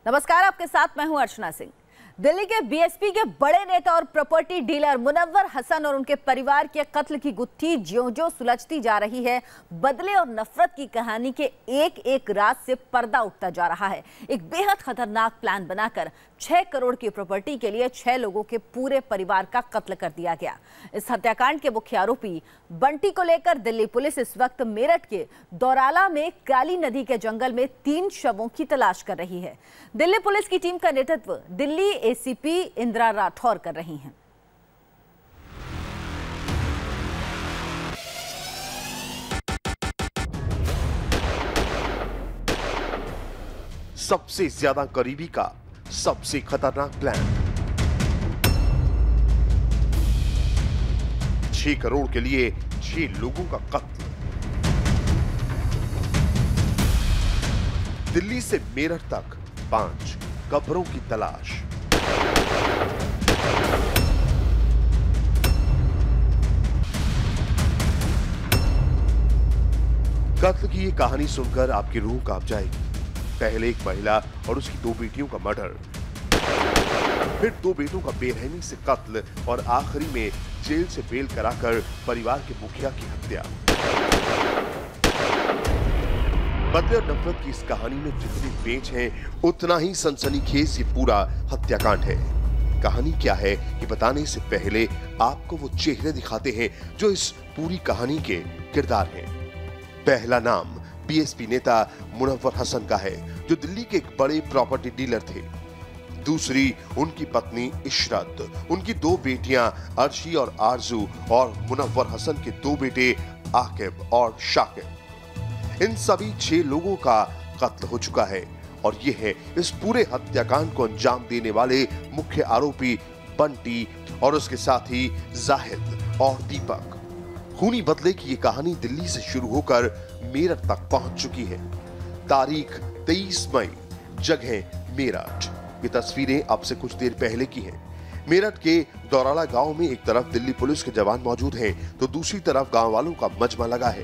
नमस्कार, आपके साथ मैं हूं अर्चना सिंह। दिल्ली के बीएसपी के बड़े नेता और प्रॉपर्टी डीलर मुनव्वर हसन और उनके परिवार के कत्ल की गुत्थी ज्यों-ज्यों सुलझती जा रही है, बदले और नफरत की कहानी के एक एक राज से पर्दा उठता जा रहा है। एक बेहद खतरनाक प्लान बनाकर 6 करोड़ की प्रॉपर्टी के लिए 6 लोगों के पूरे परिवार का कत्ल कर दिया गया। इस हत्याकांड के मुख्य आरोपी बंटी को लेकर दिल्ली पुलिस इस वक्त मेरठ के दौराला में काली नदी के जंगल में 3 शवों की तलाश कर रही है। दिल्ली पुलिस की टीम का नेतृत्व दिल्ली एसीपी इंदिरा राठौर कर रही हैं। सबसे ज्यादा करीबी का सबसे खतरनाक प्लान। 6 करोड़ के लिए 6 लोगों का कत्ल। दिल्ली से मेरठ तक 5 कब्रों की तलाश। कत्ल की ये कहानी सुनकर आपकी रूह कांप जाएगी। पहले एक महिला और उसकी 2 बेटियों का मर्डर, फिर 2 बेटों का बेरहमी से कत्ल और आखिरी में जेल से बेल कराकर परिवार के मुखिया की हत्या। बदले और नफरत की इस कहानी में जितने पेच हैं, उतना ही सनसनीखेज ये पूरा हत्याकांड है। कहानी क्या है ये बताने से पहले आपको वो चेहरे दिखाते हैं जो इस पूरी कहानी के किरदार हैं। पहला नाम बीएसपी नेता मुनव्वर हसन का है, जो दिल्ली के एक बड़े प्रॉपर्टी डीलर थे। दूसरी उनकी पत्नी इशरत, उनकी 2 बेटियां अर्शी और आरजू और मुनव्वर हसन के 2 बेटे आकिब और शाकिब। इन सभी 6 लोगों का कत्ल हो चुका है और ये है इस पूरे हत्याकांड को अंजाम देने वाले मुख्य आरोपी बंटी और उसके साथी जाहिद और दीपक। खूनी बदले की ये कहानी दिल्ली से शुरू होकर मेरठ तक पहुंच चुकी है। तारीख 23 मई, जगह मेरठ। ये तस्वीरें अब से कुछ देर पहले की हैं। मेरठ के दौराला गांव में एक तरफ दिल्ली पुलिस के जवान मौजूद हैं, तो दूसरी तरफ गांव वालों का मजमा लगा है।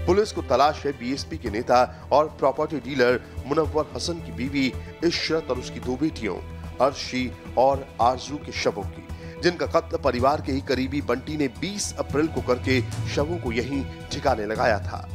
पुलिस को तलाश है बीएसपी के नेता और प्रॉपर्टी डीलर मुनव्वर हसन की बीवी इशरत और उसकी 2 बेटियों अर्शी और आरजू के शवों की, जिनका कत्ल परिवार के ही करीबी बंटी ने 20 अप्रैल को करके शवों को यहीं ठिकाने लगाया था।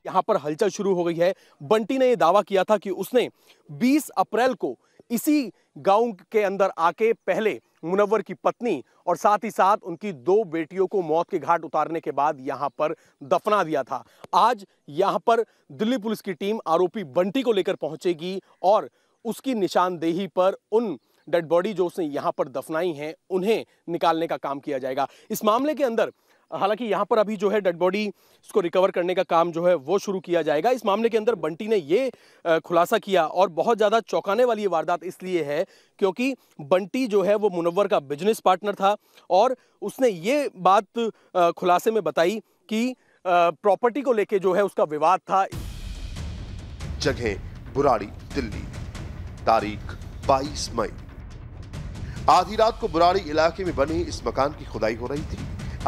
यहाँ पर हलचल शुरू हो गई है। बंटी ने यह दावा किया था कि उसने 20 अप्रैल को इसी गांव के अंदर आके पहले मुनव्वर की पत्नी और साथ ही साथ उनकी 2 बेटियों को मौत के घाट उतारने के बाद यहां पर दफना दिया था। आज यहां पर दिल्ली पुलिस की टीम आरोपी बंटी को लेकर पहुंचेगी और उसकी निशानदेही पर उन डेड बॉडी जो उसने यहां पर दफनाई हैं उन्हें निकालने का काम किया जाएगा। इस मामले के अंदर हालांकि यहां पर अभी जो है डेड बॉडी इसको रिकवर करने का काम जो है वो शुरू किया जाएगा। इस मामले के अंदर बंटी ने ये खुलासा किया और बहुत ज्यादा चौंकाने वाली ये वारदात इसलिए है क्योंकि बंटी जो है वो मुनव्वर का बिजनेस पार्टनर था और उसने ये बात खुलासे में बताई कि प्रॉपर्टी को लेके जो है उसका विवाद था। जगह बुराड़ी, दिल्ली। तारीख 22 मई। आधी रात को बुराड़ी इलाके में बने इस मकान की खुदाई हो रही थी।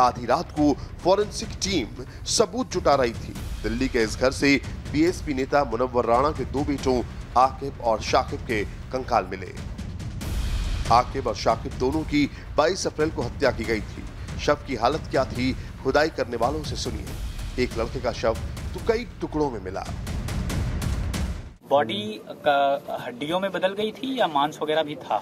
आधी रात को फॉरेंसिक टीम सबूत जुटा रही थी। दिल्ली के इस घर से बीएसपी नेता मुनव्वर राणा के 2 बेटों आकिब और शाकिब के कंकाल मिले। आकिब और शाकिब दोनों की 22 अप्रैल को हत्या की गई थी। शव की हालत क्या थी, खुदाई करने वालों से सुनिए। एक लड़के का शव तो कई टुकड़ों में मिला। बॉडी हड्डियों में बदल गई थी या मांस वगैरह भी था?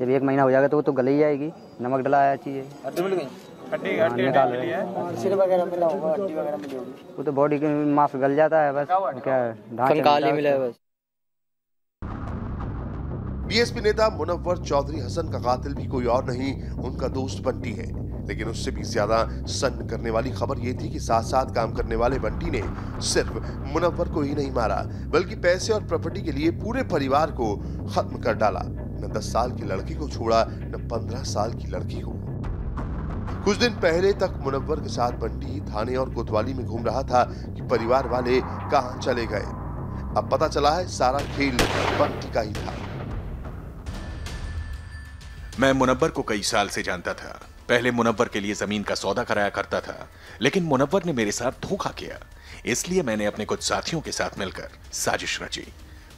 जब 1 महीना हो जाएगा तो वो तो गल ही जाएगी। नमक डलाया चाहिए। हड्डी मिल गई? हड्डी निकाल रहे हैं। सिर वगैरह मिला होगा, हड्डी वगैरह मिली होगी। वो तो बॉडी के मांस गल जाता है बस। क्या कंकाल ही मिला है बस। बीएसपी नेता मुनव्वर चौधरी हसन का कातिल भी कोई और नहीं, उनका दोस्त बंटी है। लेकिन उससे भी ज्यादा सन्न करने वाली खबर यह थी कि साथ साथ काम करने वाले बंटी ने सिर्फ मुनव्वर को ही नहीं मारा, बल्कि पैसे और प्रॉपर्टी के लिए पूरे परिवार को खत्म कर डाला। न 10 साल की लड़की को छोड़ा, न 15 साल की लड़की को। कुछ दिन पहले तक मुनव्वर के साथ बंटी थाने और कोतवाली में घूम रहा था कि परिवार वाले कहां चले गए। अब पता चला है सारा खेल बंटी का ही था। मैं मुनव्वर को कई साल से जानता था। पहले मुनव्वर के लिए जमीन का सौदा कराया करता था, लेकिन मुनव्वर ने मेरे साथ धोखा किया। इसलिए मैंने अपने कुछ साथियों के साथ मिलकर साजिश रची।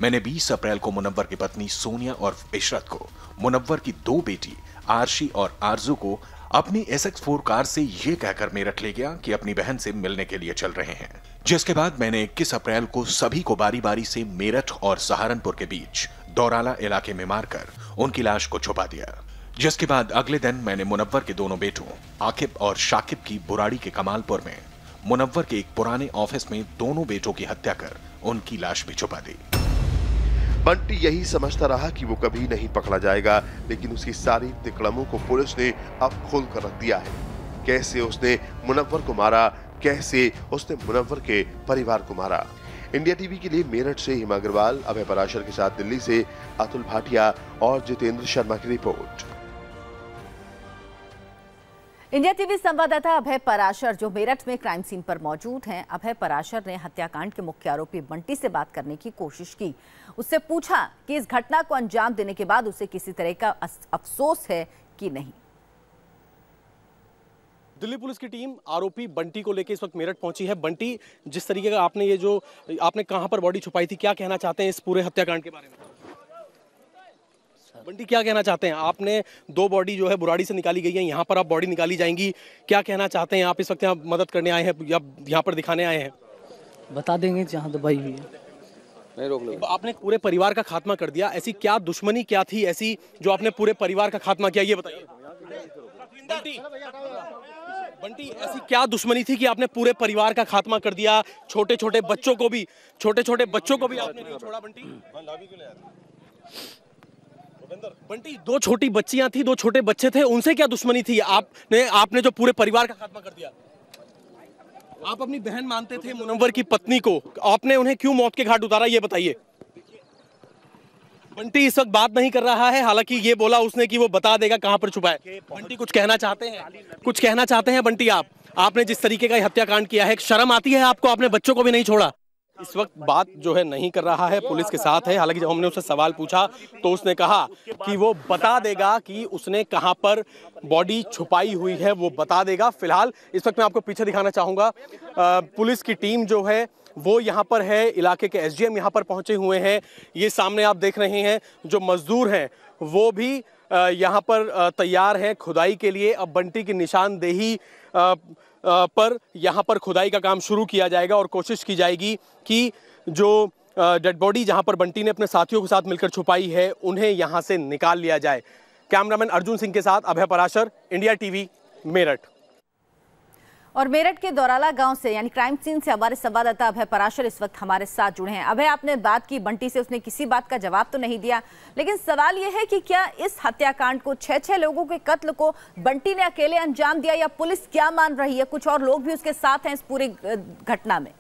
मैंने 20 अप्रैल को मुनव्वर की पत्नी सोनिया और इशरत को, मुनव्वर की 2 बेटी आरशी और आरजू को अपनी SX4 कार से ये कहकर मेरठ ले गया कि अपनी बहन से मिलने के लिए चल रहे हैं। जिसके बाद मैंने 21 अप्रैल को सभी को बारी बारी से मेरठ और सहारनपुर के बीच दौराला इलाके में मारकर उनकी लाश को छुपा दिया। जिसके बाद अगले दिन मैंने मुनव्वर के दोनों बेटों आकिब और शाकिब की बुराड़ी के कमालपुर में मुनव्वर के एक पुराने ऑफिस में दोनों बेटों की हत्या कर उनकी लाश भी छुपा दी। बंटी यही समझता रहा कि वो कभी नहीं पकड़ा जाएगा, लेकिन उसकी सारी तिकड़मों को पुलिस ने अब खोल कर रख दिया है। कैसे उसने मुनव्वर को मारा, कैसे उसने मुनव्वर के परिवार को मारा। इंडिया टीवी के लिए मेरठ से हिमा अग्रवाल, अभय पराशर के साथ दिल्ली से अतुल भाटिया और जितेंद्र शर्मा की रिपोर्ट। इंडिया टीवी संवाददाता अभय पराशर जो मेरठ में क्राइम सीन पर मौजूद हैं। अभय पराशर ने हत्याकांड के मुख्य आरोपी बंटी से बात करने की कोशिश की। उससे पूछा कि इस घटना को अंजाम देने के बाद उसे किसी तरह का अफसोस है कि नहीं। दिल्ली पुलिस की टीम आरोपी बंटी को लेकर इस वक्त मेरठ पहुंची है। बंटी, जिस तरीके का आपने कहां पर बॉडी छुपाई थी, क्या कहना चाहते हैं इस पूरे हत्याकांड के बारे में? बंटी, क्या कहना चाहते हैं? आपने 2 बॉडी जो है बुराड़ी से निकाली गई है, यहाँ पर आप बॉडी निकाली जाएंगी, क्या कहना चाहते हैं? आप इस वक्त यहाँ मदद करने आए हैं या यहाँ पर दिखाने आए हैं? बता देंगे जहाँ दबाई हुई है। नहीं रोक लो। आपने पूरे परिवार का खात्मा कर दिया, ऐसी क्या दुश्मनी क्या थी ऐसी जो आपने पूरे परिवार का खात्मा किया, ये बताइए। बंटी, ऐसी क्या दुश्मनी थी कि आपने पूरे परिवार का खात्मा कर दिया? छोटे छोटे बच्चों को भी आपने नहीं छोड़ा। बंटी, 2 छोटी बच्चियां थी, 2 छोटे बच्चे थे, उनसे क्या दुश्मनी थी? आपने जो पूरे परिवार का खात्मा कर दिया। आप अपनी बहन मानते थे मुनव्वर की पत्नी को, आपने उन्हें क्यों मौत के घाट उतारा, ये बताइए। बंटी इस वक्त बात नहीं कर रहा है, हालांकि ये बोला उसने कि वो बता देगा कहां पर छुपा है। बंटी, कुछ कहना चाहते हैं? कुछ कहना चाहते हैं बंटी? आपने जिस तरीके का हत्याकांड किया है, शर्म आती है आपको? आपने बच्चों को भी नहीं छोड़ा। इस वक्त बात जो है नहीं कर रहा है, पुलिस के साथ है। हालांकि जब हमने उससे सवाल पूछा तो उसने कहा कि वो बता देगा कि उसने कहां पर बॉडी छुपाई हुई है, वो बता देगा। फिलहाल इस वक्त मैं आपको पीछे दिखाना चाहूंगा, पुलिस की टीम जो है वो यहाँ पर है, इलाके के SDM यहाँ पर पहुंचे हुए हैं। ये सामने आप देख रहे हैं जो मजदूर हैं वो भी यहाँ पर तैयार हैं खुदाई के लिए। अब बंटी की निशानदेही पर यहाँ पर खुदाई का काम शुरू किया जाएगा और कोशिश की जाएगी कि जो डेड बॉडी जहाँ पर बंटी ने अपने साथियों के साथ मिलकर छुपाई है उन्हें यहाँ से निकाल लिया जाए। कैमरामैन अर्जुन सिंह के साथ अभय पराशर, इंडिया टीवी, मेरठ। और मेरठ के दौराला गांव से यानी क्राइम सीन से हमारे संवाददाता अभय पराशर इस वक्त हमारे साथ जुड़े हैं। अभय, आपने बात की बंटी से, उसने किसी बात का जवाब तो नहीं दिया, लेकिन सवाल यह है कि क्या इस हत्याकांड को 6 लोगों के कत्ल को बंटी ने अकेले अंजाम दिया या पुलिस क्या मान रही है? कुछ और लोग भी उसके साथ हैं इस पूरी घटना में?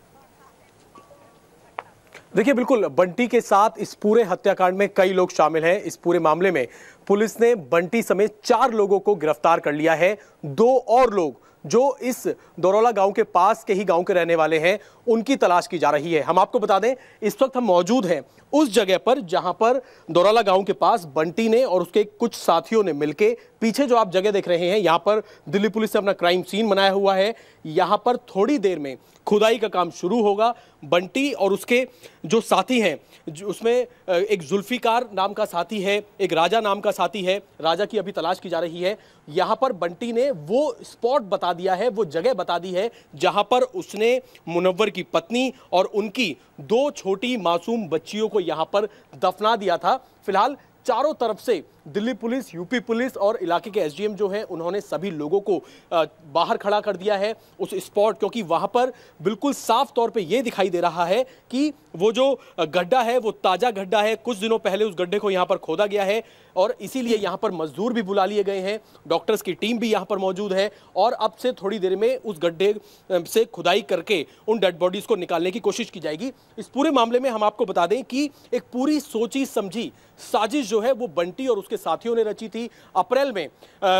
देखिए, बिल्कुल बंटी के साथ इस पूरे हत्याकांड में कई लोग शामिल हैं। इस पूरे मामले में पुलिस ने बंटी समेत 4 लोगों को गिरफ्तार कर लिया है। 2 और लोग जो इस दौराला गांव के पास के ही गांव के रहने वाले हैं उनकी तलाश की जा रही है। हम आपको बता दें, इस वक्त हम मौजूद हैं उस जगह पर जहां पर दौराला गांव के पास बंटी ने और उसके कुछ साथियों ने मिलकर, पीछे जो आप जगह देख रहे हैं यहां पर दिल्ली पुलिस ने अपना क्राइम सीन बनाया हुआ है। यहां पर थोड़ी देर में खुदाई का काम शुरू होगा। बंटी और उसके जो साथी हैं, उसमें एक जुल्फिकार नाम का साथी है, एक राजा नाम का साथी है। राजा की अभी तलाश की जा रही है। यहां पर बंटी ने वो स्पॉट बता दिया है, वो जगह बता दी है जहां पर उसने मुनव्वर की पत्नी और उनकी 2 छोटी मासूम बच्चियों को यहां पर दफना दिया था। फिलहाल चारों तरफ से दिल्ली पुलिस, यूपी पुलिस और इलाके के SDM जो हैं उन्होंने सभी लोगों को बाहर खड़ा कर दिया है उस स्पॉट, क्योंकि वहां पर बिल्कुल साफ तौर पे ये दिखाई दे रहा है कि वो जो गड्ढा है वो ताजा गड्ढा है। कुछ दिनों पहले उस गड्ढे को यहां पर खोदा गया है और इसीलिए यहां पर मजदूर भी बुला लिए गए हैं, डॉक्टर्स की टीम भी यहां पर मौजूद है और अब से थोड़ी देर में उस गड्ढे से खुदाई करके उन डेड बॉडीज को निकालने की कोशिश की जाएगी। इस पूरे मामले में हम आपको बता दें कि एक पूरी सोची समझी साजिश जो है वो बंटी और उसके साथियों ने रची थी। अप्रैल में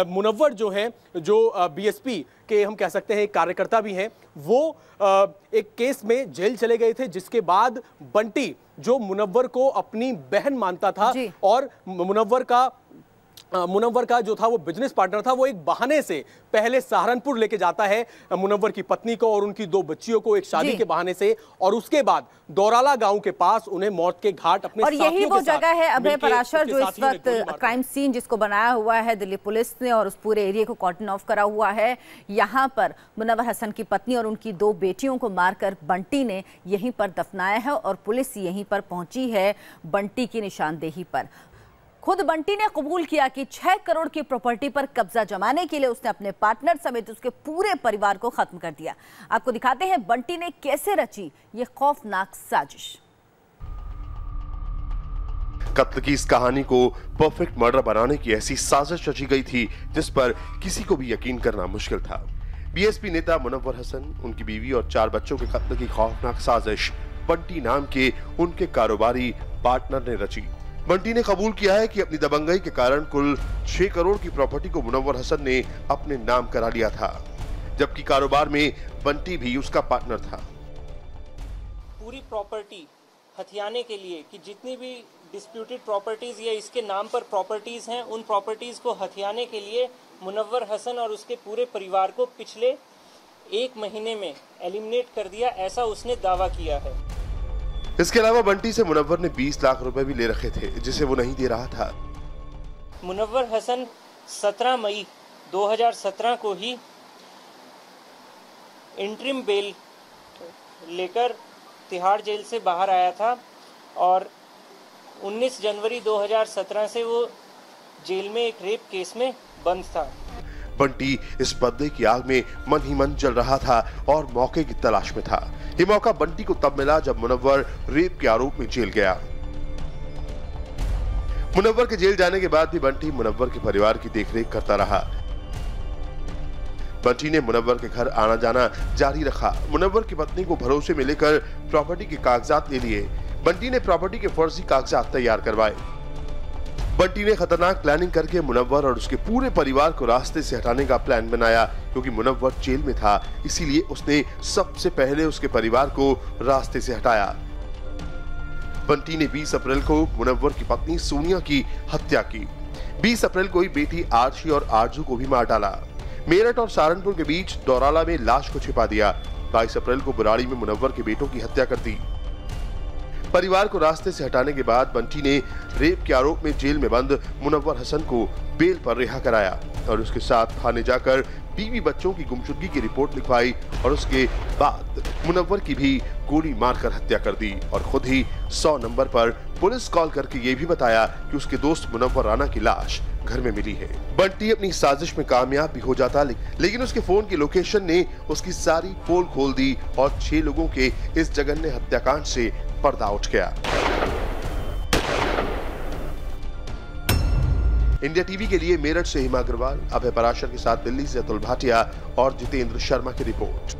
मुनव्वर जो है, जो BSP के हम कह सकते हैं कार्यकर्ता भी हैं, वो एक केस में जेल चले गए थे, जिसके बाद बंटी जो मुनव्वर को अपनी बहन मानता था और मुनव्वर का मुनव्वर का जो था वो बिजनेस पार्टनर था, वो एक बहाने से पहले सहारनपुर लेके जाता है मुनव्वर की पत्नी को और उनकी 2 बच्चियों को, एक शादी के बहाने से, और उसके बाद दौराला गांव के पास उन्हें मौत के घाट अपने और यही वो जगह है अभय पराशर जो इस वक्त क्राइम सीन जिसको बनाया हुआ है दिल्ली पुलिस ने और उस पूरे एरिया को कॉर्डन ऑफ करा हुआ है। यहाँ पर मुनव्वर हसन की पत्नी और उनकी 2 बेटियों को मारकर बंटी ने यहीं पर दफनाया है और पुलिस यहीं पर पहुंची है बंटी की निशानदेही पर। खुद बंटी ने कबूल किया कि 6 करोड़ की प्रॉपर्टी पर कब्जा जमाने के लिए उसने अपने पार्टनर समेत उसके पूरे परिवार को खत्म कर दिया। आपको दिखाते हैं बंटी ने कैसे रची ये खौफनाक साजिश। कत्ल की इस कहानी को परफेक्ट मर्डर बनाने की ऐसी साजिश रची गई थी जिस पर किसी को भी यकीन करना मुश्किल था। बीएसपी नेता मुनव्वर हसन, उनकी बीवी और 4 बच्चों के कत्ल की खौफनाक साजिश बंटी नाम के उनके कारोबारी पार्टनर ने रची। बंटी ने कबूल किया है कि अपनी दबंगई के कारण कुल 6 करोड़ की प्रॉपर्टी को मुनव्वर हसन ने अपने नाम करा लिया था, जबकि कारोबार में बंटी भी उसका पार्टनर था। पूरी प्रॉपर्टी हथियाने के लिए कि जितनी भी डिस्प्यूटेड प्रॉपर्टीज या इसके नाम पर प्रॉपर्टीज हैं, उन प्रॉपर्टीज को हथियाने के लिए मुनव्वर हसन और उसके पूरे परिवार को पिछले 1 महीने में एलिमिनेट कर दिया, ऐसा उसने दावा किया है। इसके अलावा बंटी से मुनव्वर ने 20 लाख रुपए भी ले रखे थे जिसे वो नहीं दे रहा था। मुनव्वर हसन 17 मई 2017 को ही इंटरिम बेल लेकर तिहाड़ जेल से बाहर आया था और 19 जनवरी 2017 से वो जेल में एक रेप केस में बंद था। बंटी इस बदले की आग में मन ही मन जल रहा था और मौके की तलाश में था। ये मौका बंटी को तब मिला जब मुनव्वर रेप के आरोप में जेल गया। मुनव्वर के जेल जाने के बाद भी बंटी मुनव्वर के परिवार की देखरेख करता रहा। बंटी ने मुनव्वर के घर आना जाना जारी रखा। मुनव्वर की पत्नी को भरोसे में लेकर प्रॉपर्टी के कागजात ले लिए। बंटी ने प्रॉपर्टी के फर्जी कागजात तैयार करवाए। बंटी ने खतरनाक प्लानिंग करके मुनव्वर और उसके पूरे परिवार को रास्ते से हटाने का प्लान बनाया। क्योंकि मुनव्वर जेल में था, इसीलिए उसने सबसे पहले उसके परिवार को रास्ते से हटाया। बंटी ने 20 अप्रैल को मुनव्वर की पत्नी सोनिया की हत्या की। 20 अप्रैल को ही बेटी आरशी और आरजू को भी मार डाला। मेरठ और सहारनपुर के बीच दौराला में लाश को छिपा दिया। 22 अप्रैल को बुराड़ी में मुनव्वर के बेटों की हत्या कर दी। परिवार को रास्ते से हटाने के बाद बंटी ने रेप के आरोप में जेल में बंद मुनव्वर हसन को बेल पर रिहा कराया और उसके साथ थाने जाकर बीवी बच्चों की गुमशुदगी की रिपोर्ट लिखवाई और उसके बाद मुनव्वर की भी गोली मारकर हत्या कर दी और खुद ही 100 नंबर पर पुलिस कॉल करके ये भी बताया कि उसके दोस्त मुनव्वर राणा की लाश घर में मिली है। बंटी अपनी साजिश में कामयाब भी हो जाता, लेकिन उसके फोन की लोकेशन ने उसकी सारी पोल खोल दी और 6 लोगों के इस जघन्य हत्याकांड से पर्दा उठ गया। इंडिया टीवी के लिए मेरठ से हिमा अग्रवाल, अभय पराशर के साथ दिल्ली से अतुल भाटिया और जितेंद्र शर्मा की रिपोर्ट।